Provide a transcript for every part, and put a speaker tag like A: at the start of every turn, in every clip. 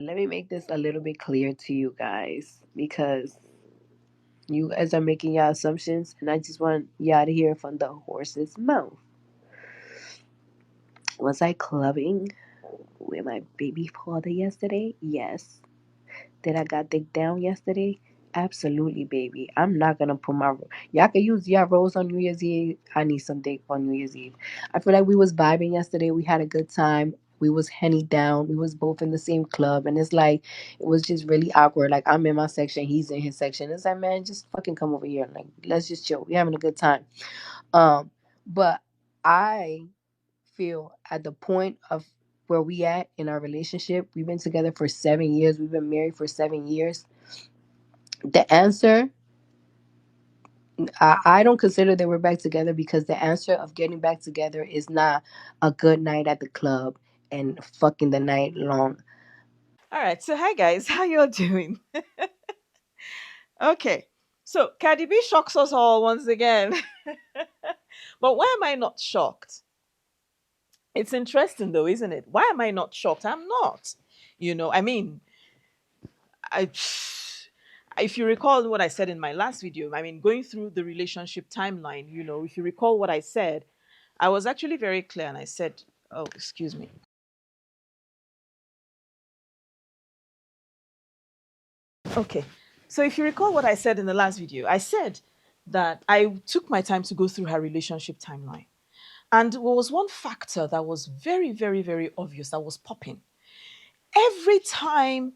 A: let me make this a little bit clear to you guys because you guys are making your assumptions, and I just want y'all to hear from the horse's mouth. Was I clubbing with my baby father yesterday? Yes. Did I got dick down yesterday? Absolutely, baby. I'm not gonna put my y'all can use y'all rolls on New Year's Eve. I need some dick on New Year's Eve. I feel like we was vibing yesterday. We had a good time. We was henny down. We was both in the same club, and it's like it was just really awkward. Like I'm in my section, he's in his section. It's like, man, just fucking come over here. Like let's just chill. We having a good time. Um, but I feel at the point of where we at in our relationship, we've been together for 7 years, we've been married for 7 years. The answer, I don't consider that we're back together because the answer of getting back together is not a good night at the club and fucking the night long.
B: All right. So, hi guys, how y'all doing? Okay. So, Cardi B shocks us all once again. But why am I not shocked? It's interesting though, isn't it? Why am I not shocked? I'm not. I mean, I if you recall what I said in my last video, I mean, going through the relationship timeline, if you recall what I said, I was actually very clear and I said, oh, excuse me. Okay. So if you recall what I said in the last video, I said that I took my time to go through her relationship timeline. And there was one factor that was very, very, very obvious that was popping. Every time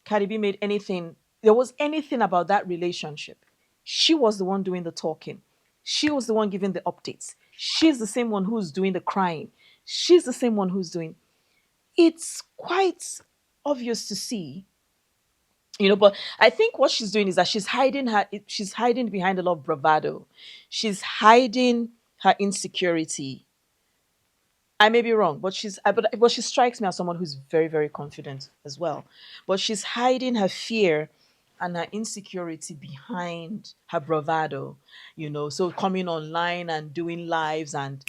B: Cardi B made anything, there was anything about that relationship, she was the one doing the talking. She was the one giving the updates. She's the same one who's doing the crying. She's the same one who's doing. It's quite obvious to see, but I think what she's doing is that she's hiding behind a lot of bravado. She's hiding her insecurity. I may be wrong, but but she strikes me as someone who's very, very confident as well. But she's hiding her fear and her insecurity behind her bravado, So coming online and doing lives and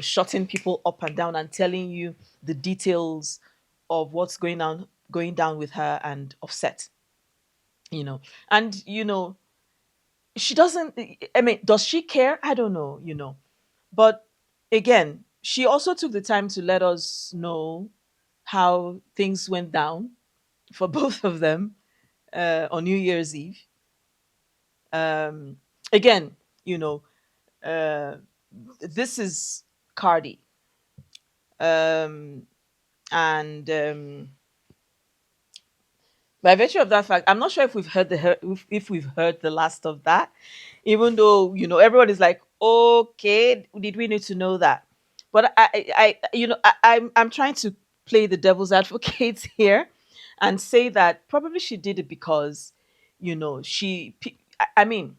B: shutting people up and down and telling you the details of what's going down with her and Offset, you know. And she doesn't. I mean, does she care? I don't know. But again, she also took the time to let us know how things went down for both of them on New Year's Eve. Again, uh, this is Cardi, um, and by virtue of that fact, I'm not sure if if we've heard the last of that. Even though everyone is like, okay, did we need to know that? But I'm trying to play the devil's advocate here, and say that probably she did it because I mean,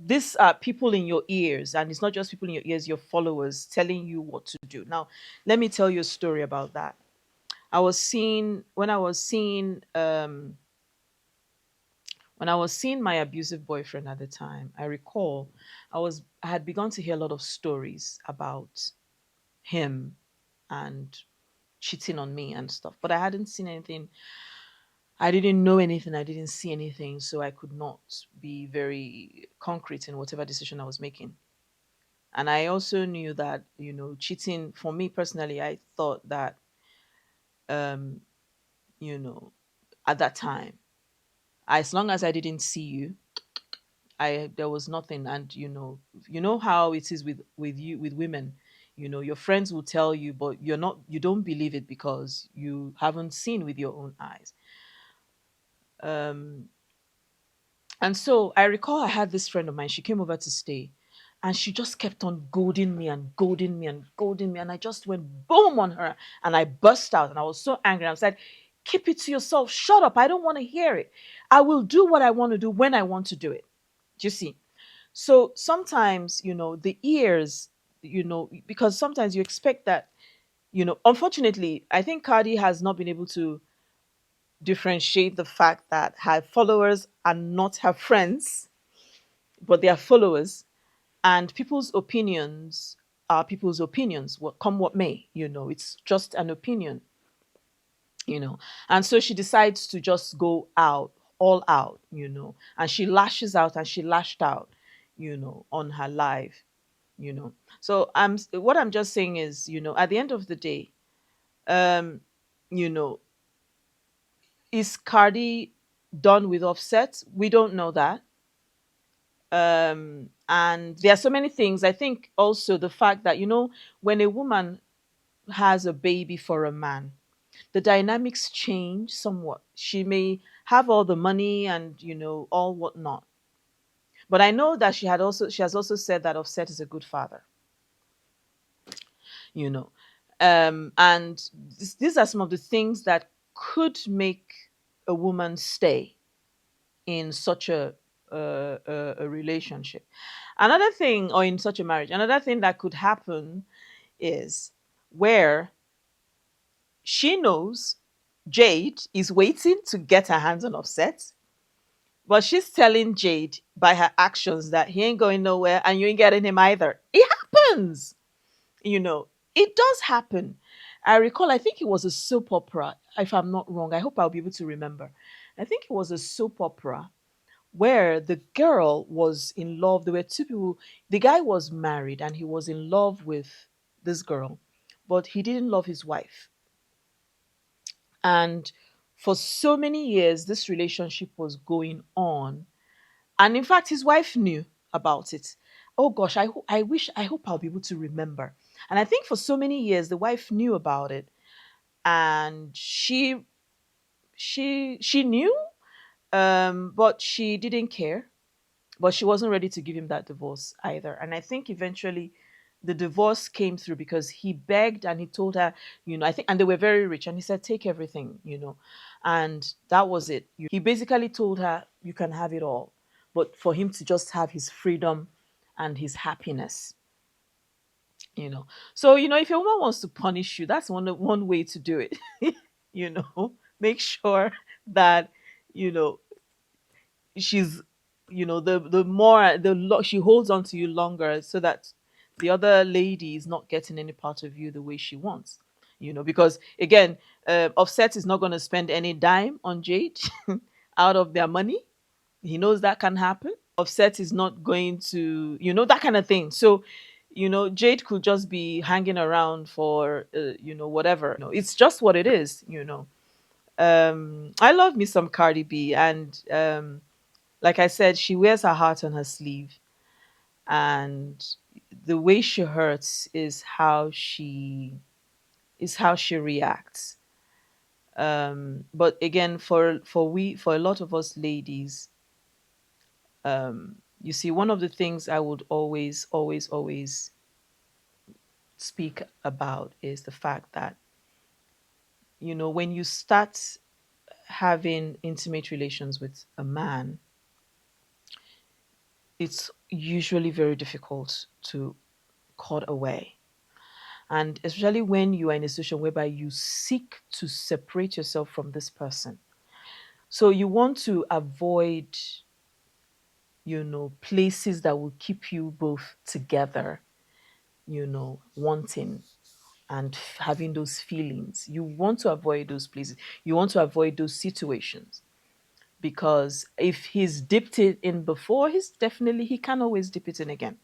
B: these are people in your ears, and it's not just people in your ears, your followers telling you what to do. Now, let me tell you a story about that. When I was seeing my abusive boyfriend at the time, I recall I had begun to hear a lot of stories about him and cheating on me and stuff, but I hadn't seen anything. I didn't know anything. I didn't see anything, so I could not be very concrete in whatever decision I was making. And I also knew that cheating for me personally, I thought that um, you know, at that time, as long as I didn't see you, I there was nothing. And you know how it is with women. Your friends will tell you, but you don't believe it because you haven't seen with your own eyes. um and so I recall I had this friend of mine. She came over to stay, and she just kept on goading me and goading me and goading me, and I just went boom on her, and I burst out, and I was so angry. I said, keep it to yourself, shut up, I don't want to hear it. I will do what I want to do when I want to do it. Do you see? So sometimes, the ears, because sometimes you expect that, unfortunately, I think Cardi has not been able to differentiate the fact that her followers are not her friends, but they are followers, and people's opinions are people's opinions, what come what may, it's just an opinion. you know. And so she decides to just go out, all out, and she lashes out and she lashed out, on her life, you know. So what I'm just saying is, at the end of the day, um, you know, is Cardi done with Offset? We don't know that. And there are so many things. I think also the fact that, when a woman has a baby for a man, the dynamics change somewhat. She may have all the money and, all whatnot. But I know that she has also said that Offset is a good father, you know. And these are some of the things that could make a woman stay in such a relationship. Another thing, or in such a marriage, another thing that could happen is where she knows Jade is waiting to get her hands on Offset, but she's telling Jade by her actions that he ain't going nowhere and you ain't getting him either. It happens, you know. It does happen. I recall, I think it was a soap opera, if I'm not wrong. I hope I'll be able to remember. I think it was a soap opera where the girl was in love. There were two people. The guy was married and he was in love with this girl, but he didn't love his wife. And for so many years, this relationship was going on. And in fact, his wife knew about it. Oh gosh, I hope I'll be able to remember. And I think for so many years, the wife knew about it. And she knew, but she didn't care, but she wasn't ready to give him that divorce either. And I think eventually the divorce came through because he begged and he told her, I think, and they were very rich, and he said, take everything, and that was it. He basically told her, you can have it all, but for him to just have his freedom and his happiness. So if a woman wants to punish you, that's one way to do it. Make sure that you know she's the more she holds on to you longer, so that the other lady is not getting any part of you the way she wants, because again, Offset is not going to spend any dime on Jade out of their money. He knows that can happen. Offset is not going to, that kind of thing. So Jade could just be hanging around for whatever. It's just what it is. I love me some Cardi B, and like I said, she wears her heart on her sleeve, and the way she hurts is how she reacts. But again, for a lot of us ladies, you see, one of the things I would always, always, always speak about is the fact that when you start having intimate relations with a man, it's usually very difficult to cut away. And especially when you are in a situation whereby you seek to separate yourself from this person. So you want to avoid, places that will keep you both together, wanting and having those feelings. You want to avoid those places. You want to avoid those situations. Because if he's dipped it in before, he can always dip it in again.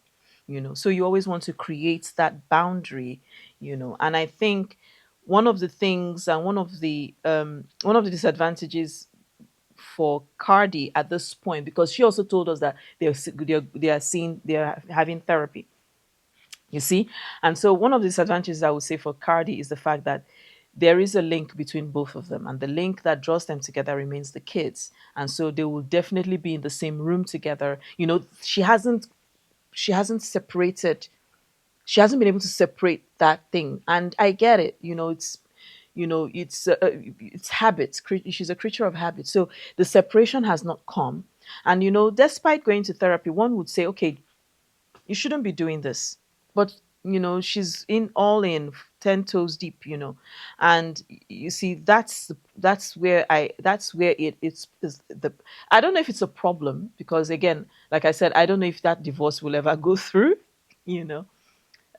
B: So you always want to create that boundary. And I think one of the things, and one of the disadvantages for Cardi at this point, because she also told us that they're having therapy, you see. And so one of the disadvantages I would say for Cardi is the fact that there is a link between both of them, and the link that draws them together remains the kids. And so they will definitely be in the same room together. She hasn't separated, she hasn't been able to separate that thing. And I get it. It's habits. She's a creature of habit. So the separation has not come. And despite going to therapy, one would say, okay, you shouldn't be doing this. But she's in all in 10 toes deep, and you see, that's where it's is the I don't know if it's a problem, because again, like I said, I don't know if that divorce will ever go through, you know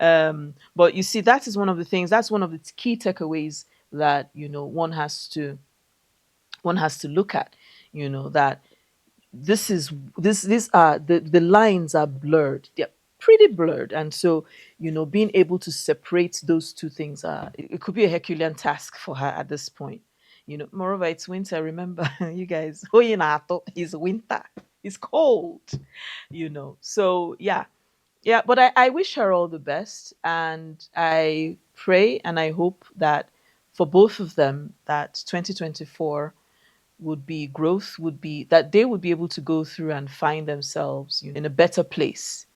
B: but you see, that is one of the things, that's one of the key takeaways that one has to look at, that this is this these are the lines are blurred. They're pretty blurred. And so, being able to separate those two things, it could be a Herculean task for her at this point. Moreover, it's winter. Remember, you guys, Oyinato is winter. It's cold, So yeah. Yeah, but I wish her all the best, and I pray and I hope that for both of them that 2024 would be growth, would be that they would be able to go through and find themselves, in a better place.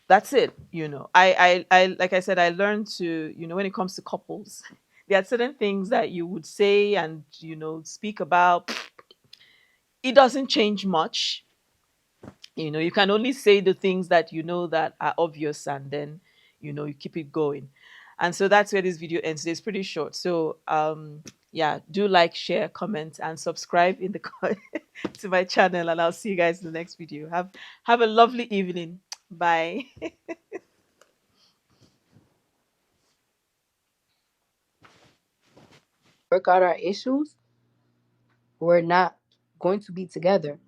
B: That's it. I like I said, I learned to, when it comes to couples, there are certain things that you would say and speak about. It doesn't change much. You can only say the things that that are obvious, and then you keep it going. And so that's where this video ends. It's pretty short. So yeah, do like, share, comment, and subscribe in the to my channel, and I'll see you guys in the next video. Have a lovely evening. Bye.
A: Work out our issues, we're not going to be together.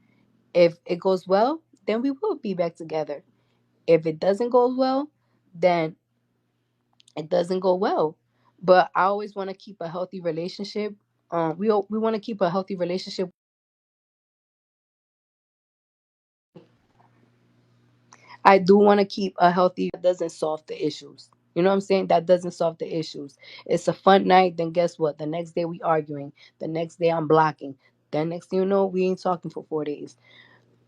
A: If it goes well, then we will be back together. If it doesn't go well, then it doesn't go well. But I always want to keep a healthy relationship. We want to keep a healthy relationship. I do want to keep a healthy. That doesn't solve the issues. You know what I'm saying? That doesn't solve the issues. It's a fun night. Then guess what? The next day we arguing. The next day I'm blocking. Then next thing you know, we ain't talking for 4 days.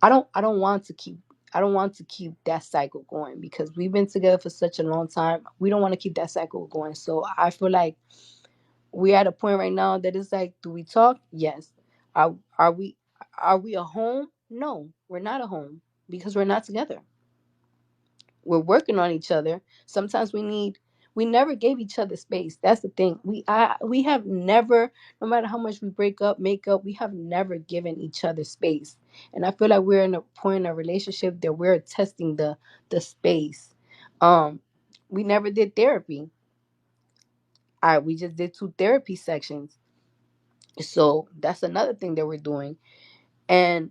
A: I don't want to keep. I don't want to keep that cycle going because we've been together for such a long time. We don't want to keep that cycle going. So I feel like we're at a point right now that it's like, do we talk? Yes. Are we a home? No, we're not a home because we're not together. We're working on each other. Sometimes we never gave each other space. That's the thing. We have never, no matter how much we break up, make up, we have never given each other space. And I feel like we're in a point in a relationship that we're testing the space. Um we never did therapy. We just did 2 therapy sections. So that's another thing that we're doing. And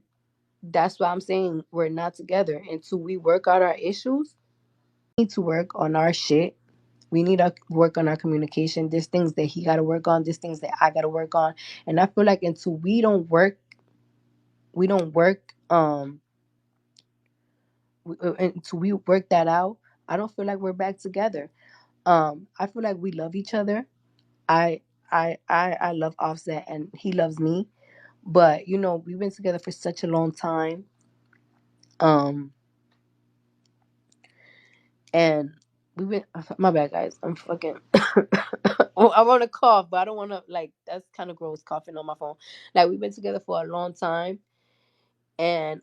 A: that's why I'm saying we're not together until we work out our issues. We need to work on our shit. We need to work on our communication. There's things that he got to work on. There's things that I got to work on. And I feel like until we don't work, until we work that out, I don't feel like we're back together. I feel like we love each other. I, I love Offset and he loves me. But we've been together for such a long time. Um, and we've been. My bad, guys. I'm fucking. Oh, I want to cough, but I don't want to. Like, that's kind of gross coughing on my phone. Like, we've been together for a long time, and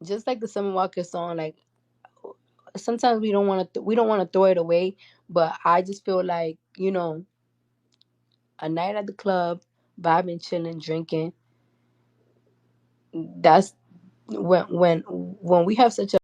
A: just like the Summer Walker song, like sometimes we don't want to throw it away, but I just feel like a night at the club, vibing, chilling, drinking. That's when we have such a